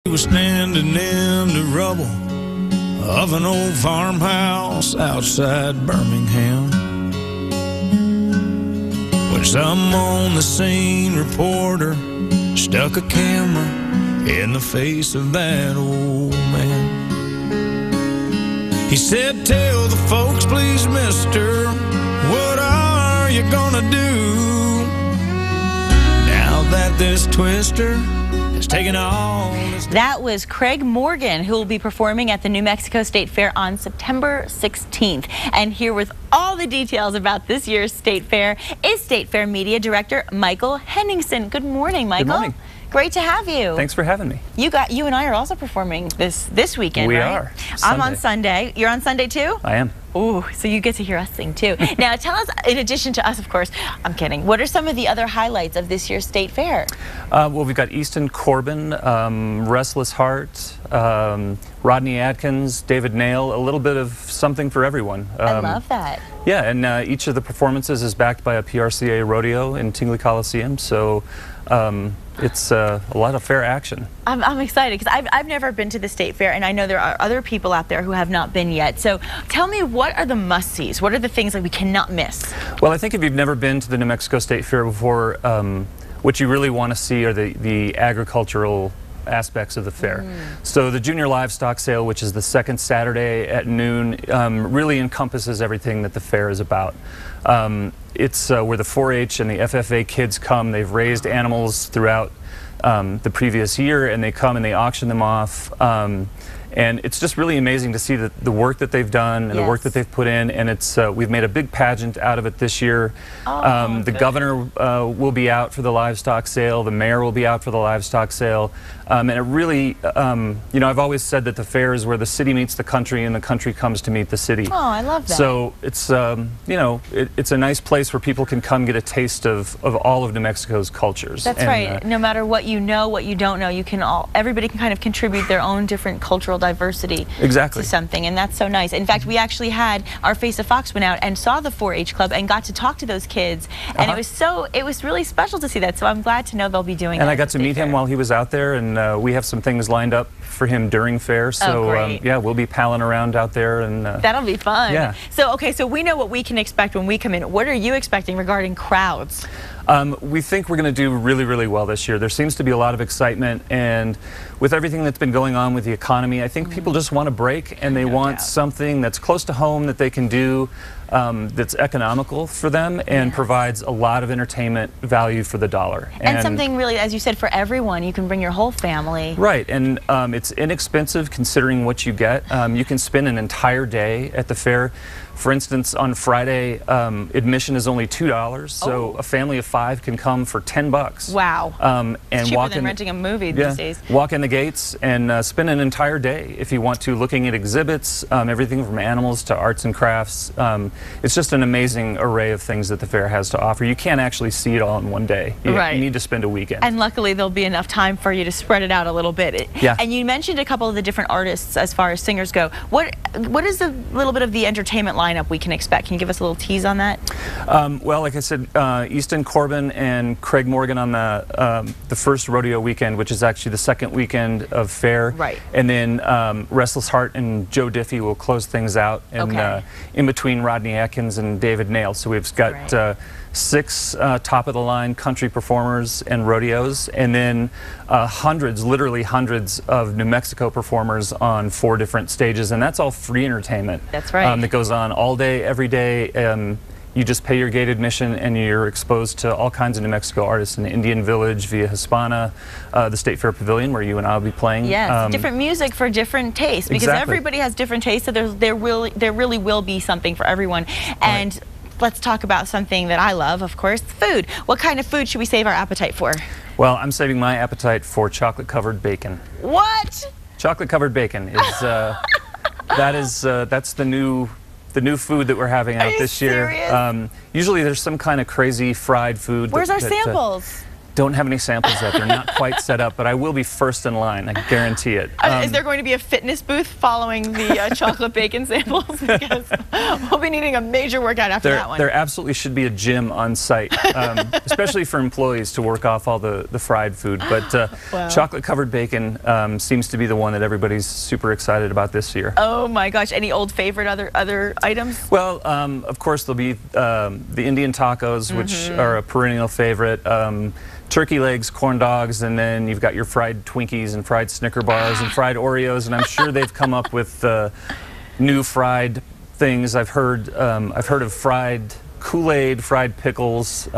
He was standing in the rubble of an old farmhouse outside Birmingham when some on the scene reporter stuck a camera in the face of that old man. He said, "Tell the folks, please, mister, what are you gonna do now that this twister has taken all this..." That was Craig Morgan, who will be performing at the New Mexico State Fair on September 16th. And here with all the details about this year's State Fair is State Fair Media Director Michael Henningsen. Good morning, Michael. Good morning. Great to have you. Thanks for having me. You and I are also performing this weekend, we right? Are. I'm on Sunday. You're on Sunday too? I am. Ooh, so you get to hear us sing too. Now tell us, in addition to us, of course, I'm kidding, what are some of the other highlights of this year's State Fair? Well, we've got Easton Corbin, Restless Heart, Rodney Atkins, David Nail, a little bit of something for everyone. I love that. Yeah, and each of the performances is backed by a PRCA rodeo in Tingley Coliseum, so it's a lot of fair action. I'm excited because I've never been to the State Fair, and I know there are other people out there who have not been yet. So tell me, what are the must-sees? What are the things that we cannot miss? Well, I think if you've never been to the New Mexico State Fair before, what you really want to see are the agricultural aspects of the fair. So the Junior Livestock Sale, which is the second Saturday at noon, really encompasses everything that the fair is about. It's where the 4-H and the FFA kids come. They've raised animals throughout the previous year, and they come and they auction them off. And it's just really amazing to see the work that they've done and the work that they've put in. And it's we've made a big pageant out of it this year. The governor will be out for the livestock sale. The mayor will be out for the livestock sale. And it really, you know, I've always said that the fair is where the city meets the country and the country comes to meet the city. Oh, I love that. So it's, you know, it's a nice place where people can come get a taste of all of New Mexico's cultures. That's right. No matter what you know, what you don't know, everybody can kind of contribute their own different cultural diversity to something, and that's so nice. In fact, we actually had our Face of Fox went out and saw the 4-H club and got to talk to those kids, and it was really special to see that. So I'm glad to know they'll be doing that. And I got to meet him while he was out there, and we have some things lined up for him during fair. So yeah, we'll be palling around out there, and that'll be fun. Yeah. So okay, so we know what we can expect when we come in. What are you expecting regarding crowds? We think we're going to do really, really well this year. There seems to be a lot of excitement, and with everything that's been going on with the economy, I think people just want a break, and they want something that's close to home that they can do, that's economical for them and provides a lot of entertainment value for the dollar. And something really, as you said, for everyone. You can bring your whole family. Right, and it's inexpensive considering what you get. You can spend an entire day at the fair. For instance, on Friday, admission is only $2, so a family of 5 can come for $10. Wow. And it's cheaper than renting a movie these days. Walk in the gates and spend an entire day, if you want to, looking at exhibits, everything from animals to arts and crafts. It's just an amazing array of things that the fair has to offer. You can't actually see it all in one day. You need to spend a weekend. And luckily, there'll be enough time for you to spread it out a little bit. And you mentioned a couple of the different artists as far as singers go. What is a little bit of the entertainment lineup we can expect? Can you give us a little tease on that? Well, like I said, Easton Corbin and Craig Morgan on the first rodeo weekend, which is actually the second weekend of fair. Right. And then Restless Heart and Joe Diffie will close things out, and in between Rodney Atkins and David Nail. So we've got 6 top-of-the-line country performers and rodeos, and then hundreds, literally hundreds of New Mexico performers on 4 different stages, and that's all free entertainment. That's right. That goes on all day, every day. You just pay your gate admission, and you're exposed to all kinds of New Mexico artists in Indian Village, Via Hispana, the State Fair Pavilion, where you and I will be playing. Yes, different music for different tastes, because everybody has different tastes, so there really will be something for everyone. And let's talk about something that I love, of course, food. What kind of food should we save our appetite for? Well, I'm saving my appetite for chocolate-covered bacon. What? Chocolate-covered bacon is that's the new food that we're having out this year. Usually there's some kind of crazy fried food. Where's our samples? Don't have any samples yet. They're not quite set up, but I will be first in line. I guarantee it. Is there going to be a fitness booth following the chocolate bacon samples? Because we'll be needing a major workout after that one. There absolutely should be a gym on site, especially for employees to work off all the fried food. But wow. Chocolate-covered bacon seems to be the one that everybody's super excited about this year. Oh my gosh! Any old favorite other items? Well, of course there'll be the Indian tacos, which are a perennial favorite. Turkey legs, corn dogs, and then you've got your fried Twinkies and fried Snicker bars and fried Oreos, and I'm sure they've come up with new fried things. I've heard of fried Kool-Aid, fried pickles,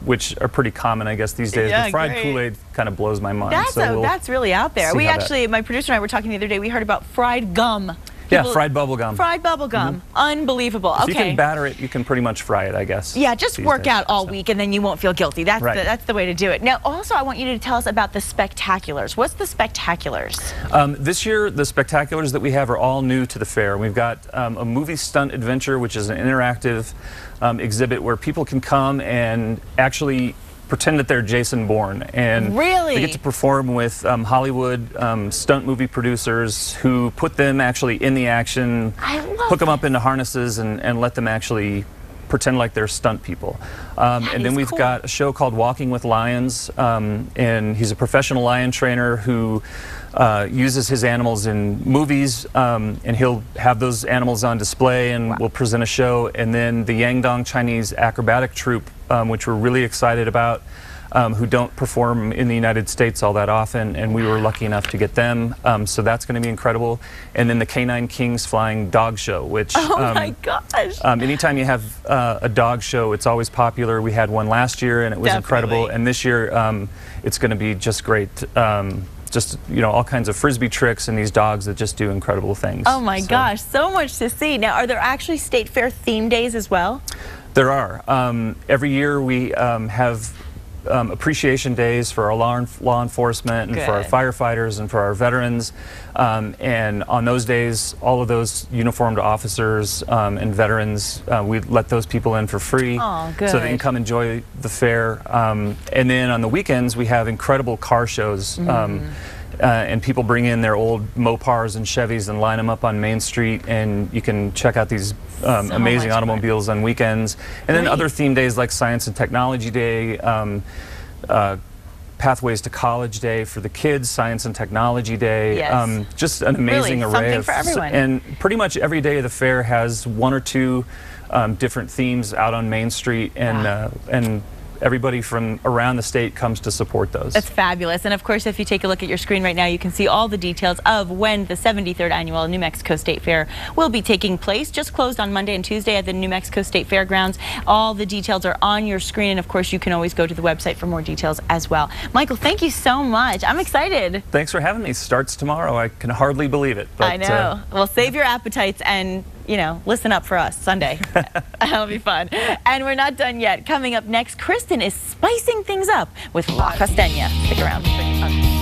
which are pretty common, I guess, these days. Yeah, but fried Kool-Aid kind of blows my mind. That's really out there. We actually, my producer and I were talking the other day, we heard about fried gum. Yeah, fried bubble gum. Fried bubble gum. Unbelievable. If you can batter it, you can pretty much fry it, I guess. Yeah, just work out all week and then you won't feel guilty. That's the way to do it. Now, also, I want you to tell us about the Spectaculars. What's the Spectaculars? This year, the Spectaculars that we have are all new to the fair. We've got a movie stunt adventure, which is an interactive exhibit where people can come and actually pretend that they're Jason Bourne, and really? They get to perform with Hollywood stunt movie producers who put them actually in the action, hook them up into harnesses, and let them actually pretend like they're stunt people. And then we've got a show called Walking with Lions, and he's a professional lion trainer who uses his animals in movies, and he'll have those animals on display and will present a show. And then the Yangdong Chinese acrobatic troupe, which we're really excited about, who don't perform in the United States all that often, and we were lucky enough to get them. So that's going to be incredible. And then the Canine Kings Flying Dog Show, which my gosh! Anytime you have a dog show, it's always popular. We had one last year, and it was incredible. And this year, it's going to be just great. Just, you know, all kinds of frisbee tricks and these dogs that just do incredible things. Oh my gosh, so much to see. Now, are there actually State Fair theme days as well? There are. Every year we have appreciation days for our law enforcement and for our firefighters and for our veterans. And on those days, all of those uniformed officers and veterans, we let those people in for free so they can come enjoy the fair. And then on the weekends, we have incredible car shows. And people bring in their old Mopars and Chevys and line them up on Main Street, and you can check out these amazing automobiles on weekends. And then other theme days like Science and Technology Day, Pathways to College Day for the kids, Science and Technology Day, just an amazing array of, for everyone. And pretty much every day of the fair has one or two different themes out on Main Street, and everybody from around the state comes to support those. That's fabulous. And of course, if you take a look at your screen right now, you can see all the details of when the 73rd Annual New Mexico State Fair will be taking place. Just closed on Monday and Tuesday at the New Mexico State Fairgrounds. All the details are on your screen, and of course, you can always go to the website for more details as well. Michael, thank you so much. I'm excited. Thanks for having me. Starts tomorrow. I can hardly believe it. But, I know. Well, save your appetites and, you know, listen up for us Sunday. That'll be fun. And we're not done yet. Coming up next, Kristen is spicing things up with La Costeña. Stick around.